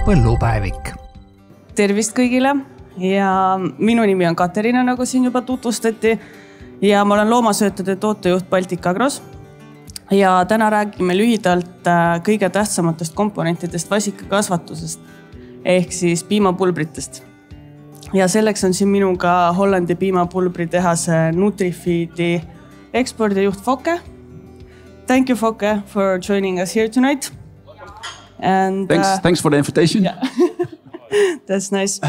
Põllupäevik. Tervist kõigile ja minu nimi on Katerina, nagu siin juba tutvustati ja ma olen loomasöötade ostujuht Baltic Agros ja täna räägime lühidalt kõige tähtsamatest komponentidest vasikakasvatusest ehk siis piimapulbritest. Ja selleks on siin minuga Hollandi piimapulbritehase Nutrifeedi ekspordijuht Fokke. Thank you, Fokke, for joining us here tonight. And, thanks for the invitation. Yeah. That's nice.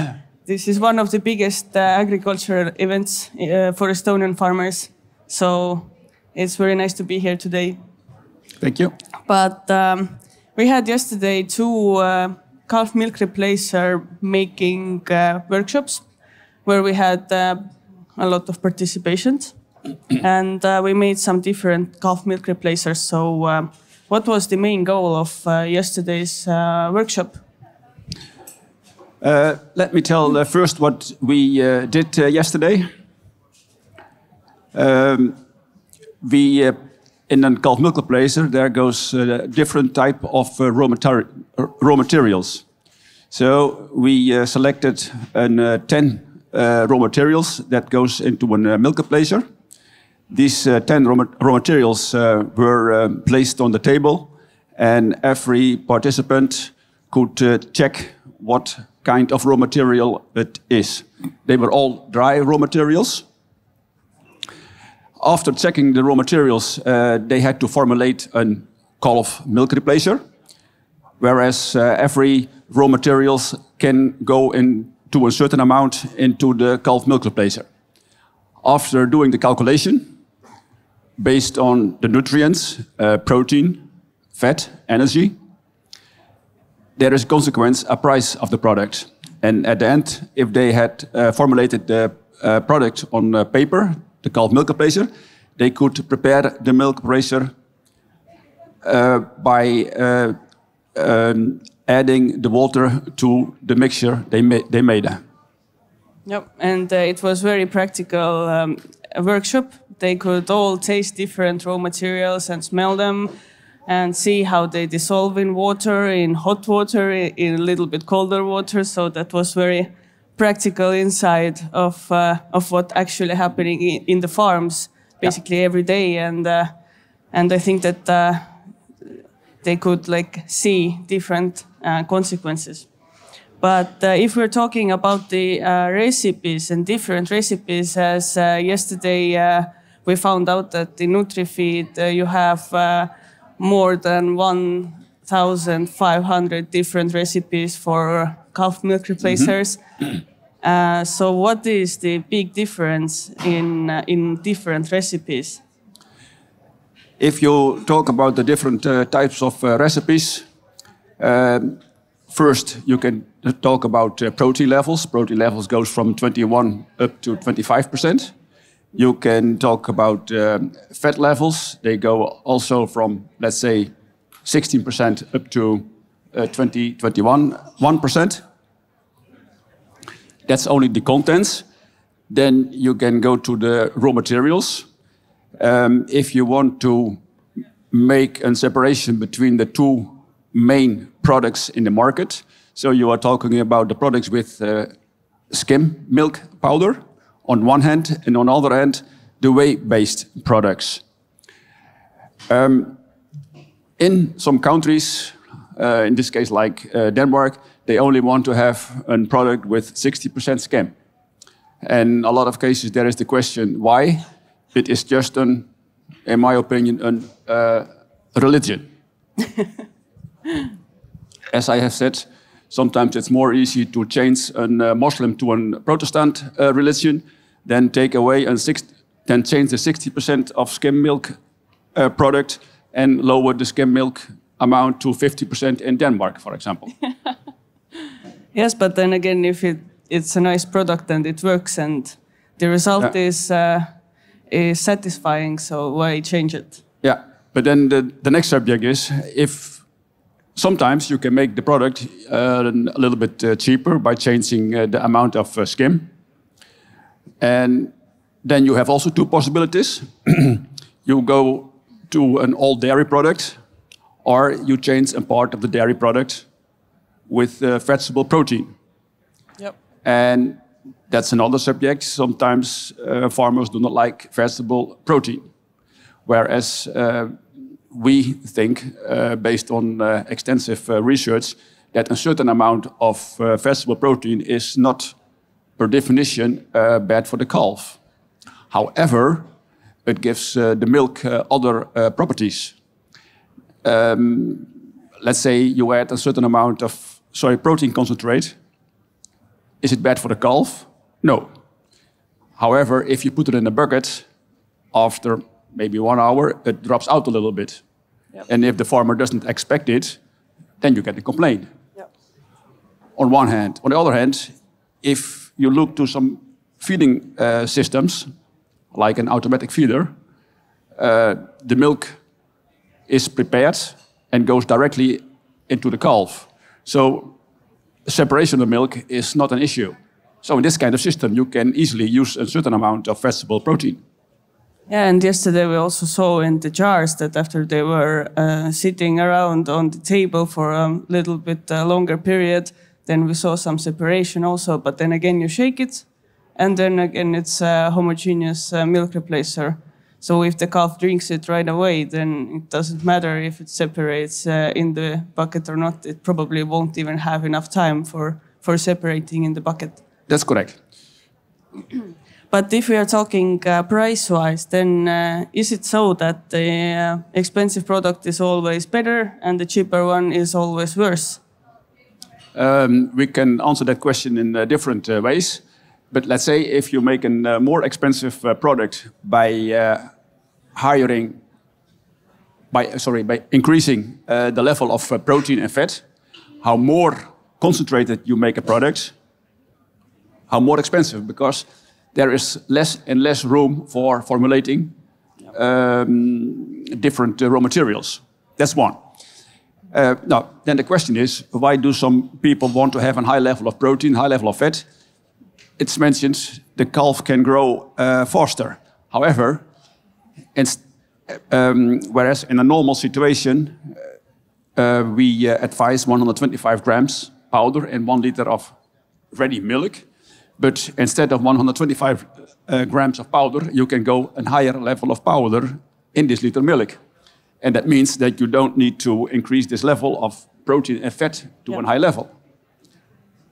This is one of the biggest agricultural events for Estonian farmers. So it's very nice to be here today. Thank you. But we had yesterday two calf milk replacer making workshops where we had a lot of participations. And we made some different calf milk replacers. So what was the main goal of yesterday's workshop? Let me tell first what we did yesterday. In a calf milk replacer, there goes different type of raw materials. So we selected 10 raw materials that goes into a milk replacer. These 10 raw materials were placed on the table, and every participant could check what kind of raw material it is. They were all dry raw materials. After checking the raw materials, they had to formulate a calf milk replacer, whereas every raw materials can go into a certain amount into the calf milk replacer. After doing the calculation, based on the nutrients, protein, fat, energy, there is a consequence, a price of the product. And at the end, if they had formulated the product on paper, the calf milk replacer, they could prepare the milk replacer by adding the water to the mixture they made. Yep, and it was very practical workshop. They could all taste different raw materials and smell them and see how they dissolve in water, in hot water, in a little bit colder water. So that was very practical insight of what actually happening in the farms, basically every day. And I think that they could see different consequences. But if we're talking about the recipes and different recipes, as yesterday we found out that in Nutrifeed you have more than 1,500 different recipes for calf milk replacers. Mm-hmm. So what is the big difference in different recipes? If you talk about the different types of recipes, first you can talk about protein levels. Protein levels goes from 21 up to 25%. You can talk about fat levels. They go also from, let's say, 16% up to 21%. That's only the contents. Then you can go to the raw materials. If you want to make a separation between the two main products in the market, so you are talking about the products with skim milk powder on one hand, and on the other hand, the whey-based products. In some countries, in this case like Denmark, they only want to have a product with 60% skim. And a lot of cases there is the question, why? It is just, in my opinion, a religion. As I have said, sometimes it's more easy to change a Muslim to a Protestant religion than take away then change the 60% of skim milk product and lower the skim milk amount to 50% in Denmark, for example. Yes, but then again, if it's a nice product and it works and the result is satisfying, so why change it? Yeah, but then the next subject is if sometimes you can make the product a little bit cheaper by changing the amount of skim. And then you have also two possibilities. You go to an all dairy product, or you change a part of the dairy product with vegetable protein. Yep. And that's another subject. Sometimes farmers do not like vegetable protein. Whereas we think, based on extensive research, that a certain amount of vegetable protein is not, per definition, bad for the calf. However, it gives the milk other properties. Let's say you add a certain amount of soy protein concentrate. Is it bad for the calf? No. However, if you put it in a bucket, after maybe 1 hour, it drops out a little bit. Yep. And if the farmer doesn't expect it, then you get a complaint. Yep. On one hand. On the other hand, if you look to some feeding systems, like an automatic feeder, the milk is prepared and goes directly into the calf. So separation of milk is not an issue. So in this kind of system, you can easily use a certain amount of vegetable protein. Yeah, and yesterday we also saw in the jars that after they were sitting around on the table for a little bit longer period, then we saw some separation also. But then again, you shake it, and then again, it's a homogeneous milk replacer. So if the calf drinks it right away, then it doesn't matter if it separates in the bucket or not. It probably won't even have enough time for separating in the bucket. That's correct. But if we are talking price-wise, then is it so that the expensive product is always better and the cheaper one is always worse? We can answer that question in different ways. But let's say if you make a more expensive product by increasing the level of protein and fat, how more concentrated you make a product, how more expensive, because there is less and less room for formulating different raw materials. That's one. Now, then the question is, why do some people want to have a high level of protein, high level of fat? It's mentioned the calf can grow faster. However, whereas in a normal situation, we advise 125 grams powder and 1 liter of ready milk. But instead of 125 grams of powder, you can go a higher level of powder in this liter milk. And that means that you don't need to increase this level of protein and fat to a high level.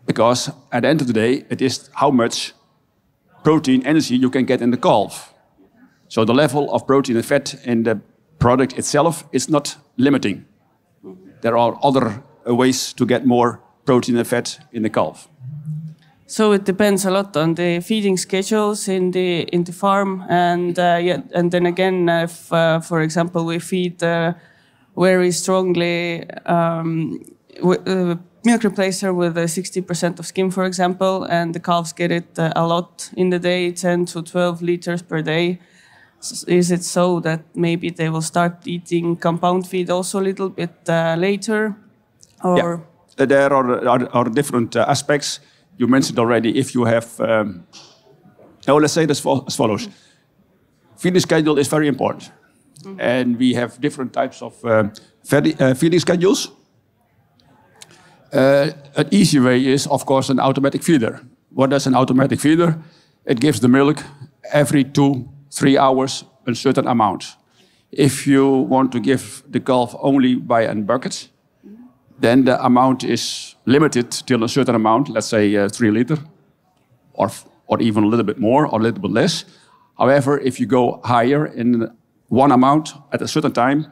Because at the end of the day, it is how much protein energy you can get in the calf. So the level of protein and fat in the product itself is not limiting. There are other ways to get more protein and fat in the calf. So it depends a lot on the feeding schedules in the farm, and then again, if for example we feed very strongly milk replacer with 60% of skim, for example, and the calves get it a lot in the day, 10 to 12 liters per day. Is it so that maybe they will start eating compound feed also a little bit later? Or? Yeah, there are different aspects. You mentioned already if you have, let's say this as follows. Feeding schedule is very important. Mm-hmm. And we have different types of feeding schedules. An easy way is, of course, an automatic feeder. What does an automatic feeder? It gives the milk every 2-3 hours a certain amount. If you want to give the calf only by a bucket, then the amount is limited till a certain amount, let's say 3 liters, or even a little bit more or a little bit less. However, if you go higher in one amount at a certain time,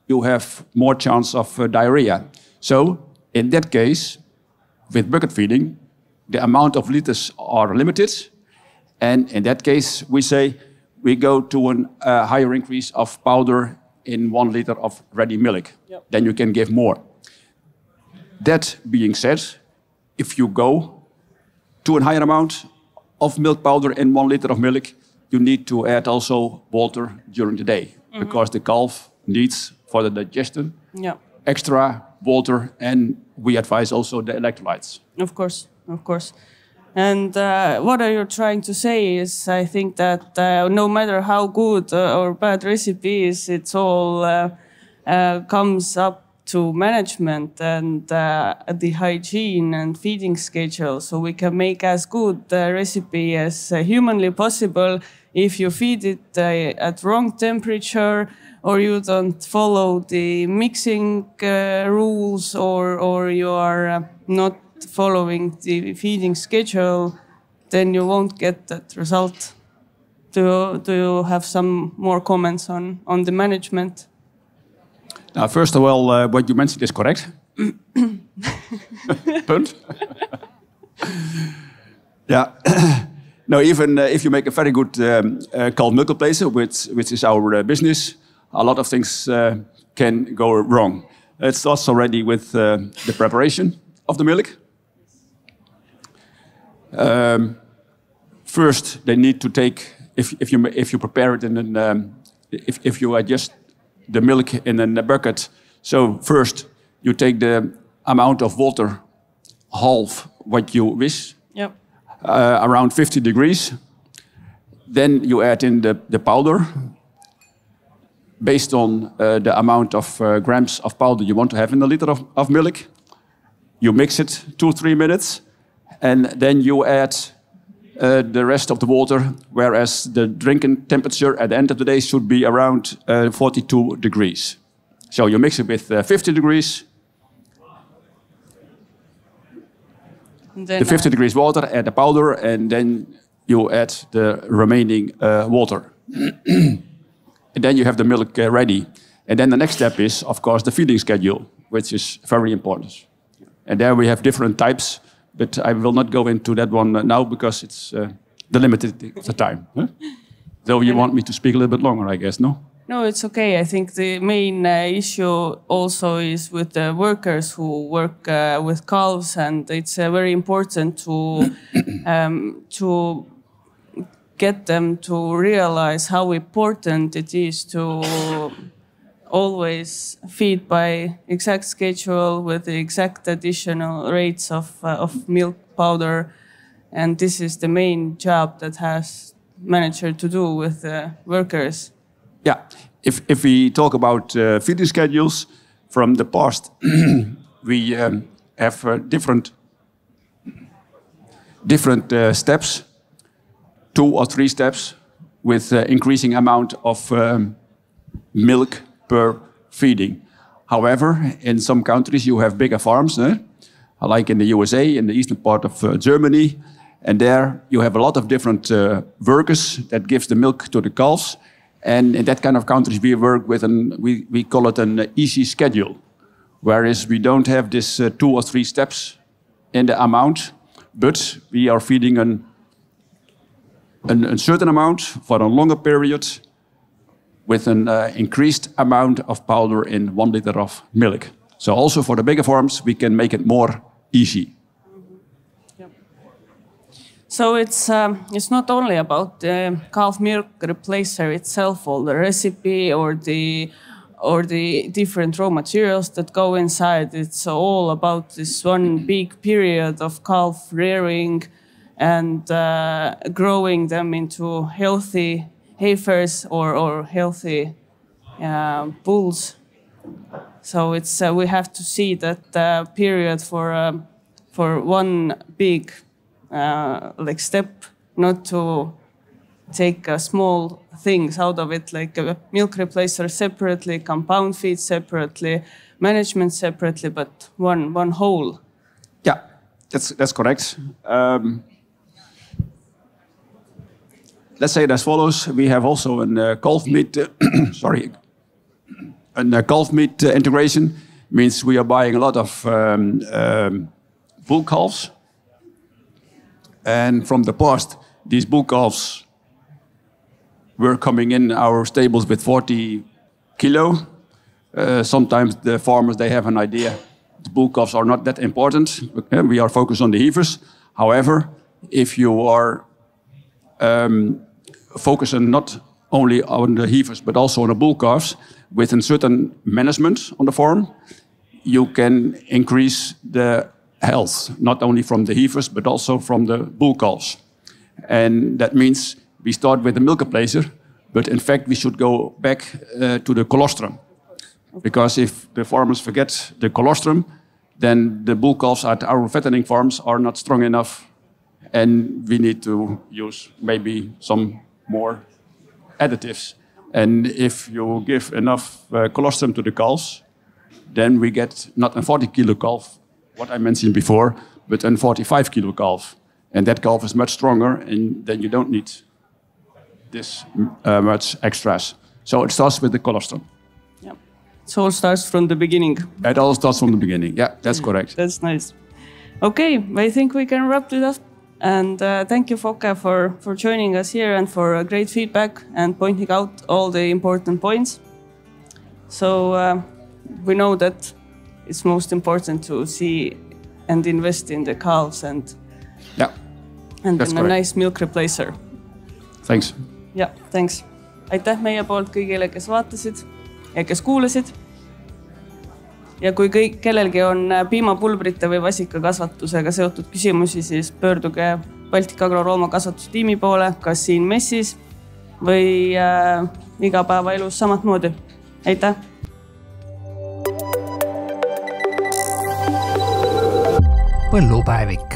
you have more chance of diarrhea. So in that case, with bucket feeding, the amount of liters are limited. And in that case, we say we go to a higher increase of powder in 1 liter of ready milk. Yep. Then you can give more. That being said, if you go to a higher amount of milk powder in 1 liter of milk, you need to add also water during the day, because the calf needs for the digestion extra water, and we advise also the electrolytes. Of course, of course. And what are you trying to say is, I think that no matter how good or bad recipe is, it's all comes up to management and the hygiene and feeding schedule, so we can make as good a recipe as humanly possible. If you feed it at wrong temperature, or you don't follow the mixing rules, or you are not following the feeding schedule, then you won't get that result. Do you have some more comments on the management? Now, first of all, what you mentioned is correct. Punt. Yeah. No, even if you make a very good calf milk replacer, which is our business, a lot of things can go wrong. It starts already with the preparation of the milk. First, they need to take, if you prepare it in an, if you adjust the milk in a bucket. So first, you take the amount of water, half what you wish, yep. Around 50 degrees. Then you add in the powder, based on the amount of grams of powder you want to have in a liter of milk. You mix it 2-3 minutes, and then you add the rest of the water, whereas the drinking temperature at the end of the day should be around 42 degrees. So you mix it with 50 degrees, the 50 degrees water, add the powder, and then you add the remaining water. And then you have the milk ready. And then the next step is, of course, the feeding schedule, which is very important. And there we have different types, but I will not go into that one now because it's the limited of the time. Huh? So you want me to speak a little bit longer, I guess, no? No, it's okay. I think the main issue also is with the workers who work with calves, and it's very important to get them to realize how important it is to always feed by exact schedule with the exact additional rates of milk powder. And this is the main job that has manager to do with the workers. Yeah, if we talk about feeding schedules from the past, we have different steps, 2 or 3 steps, with increasing amount of milk per feeding. However, in some countries you have bigger farms, like in the USA, in the eastern part of Germany, and there you have a lot of different workers that gives the milk to the calves. And in that kind of countries, we work with we call it an easy schedule, whereas we don't have this 2 or 3 steps in the amount, but we are feeding a certain amount for a longer period with an increased amount of powder in 1 liter of milk. So also for the bigger farms, we can make it more easy. So it's not only about the calf milk replacer itself, or the recipe, or the different raw materials that go inside. It's all about this one big period of calf rearing and growing them into healthy heifers or healthy bulls. So it's we have to see that period for one big step, not to take small things out of it, like a milk replacer separately, compound feed separately, management separately, but one whole. Yeah, that's correct. Let's say it as follows: we have also a calf meat, calf meat integration. Means we are buying a lot of bull calves. And from the past, these bull calves were coming in our stables with 40 kilo. Sometimes the farmers, they have an idea the bull calves are not that important. We are focused on the heifers. However, if you are focusing not only on the heifers, but also on the bull calves, with a certain management on the farm, you can increase the health, not only from the heifers, but also from the bull calves. And that means we start with the milk replacer, but in fact we should go back to the colostrum. Because if the farmers forget the colostrum, then the bull calves at our fattening farms are not strong enough, and we need to use maybe some more additives. And if you give enough colostrum to the calves, then we get not a 40 kilo calf, what I mentioned before, but a 45 kilo calf. And that calf is much stronger, and then you don't need this much extras. So it starts with the colostrum. Yeah. It all starts from the beginning. It all starts from the beginning. Yeah, that's correct. That's nice. Okay, I think we can wrap it up. And thank you, Fokke, for joining us here and for great feedback and pointing out all the important points. So we know that it's most important to see and invest in the calves and in a nice milk replacer. Thanks. Yeah, thanks. Aitäh meie poolt kõigile, kes vaatasid ja kes kuulasid. Ja kui kellelgi on piimapulbrite või vasikakasvatusega seotud küsimusi, siis pöörduge Baltic Agro Rooma kasvatustiimi poole, kas siin messis või igapäevaelus samat moodi. Aitäh! Põllupäevik.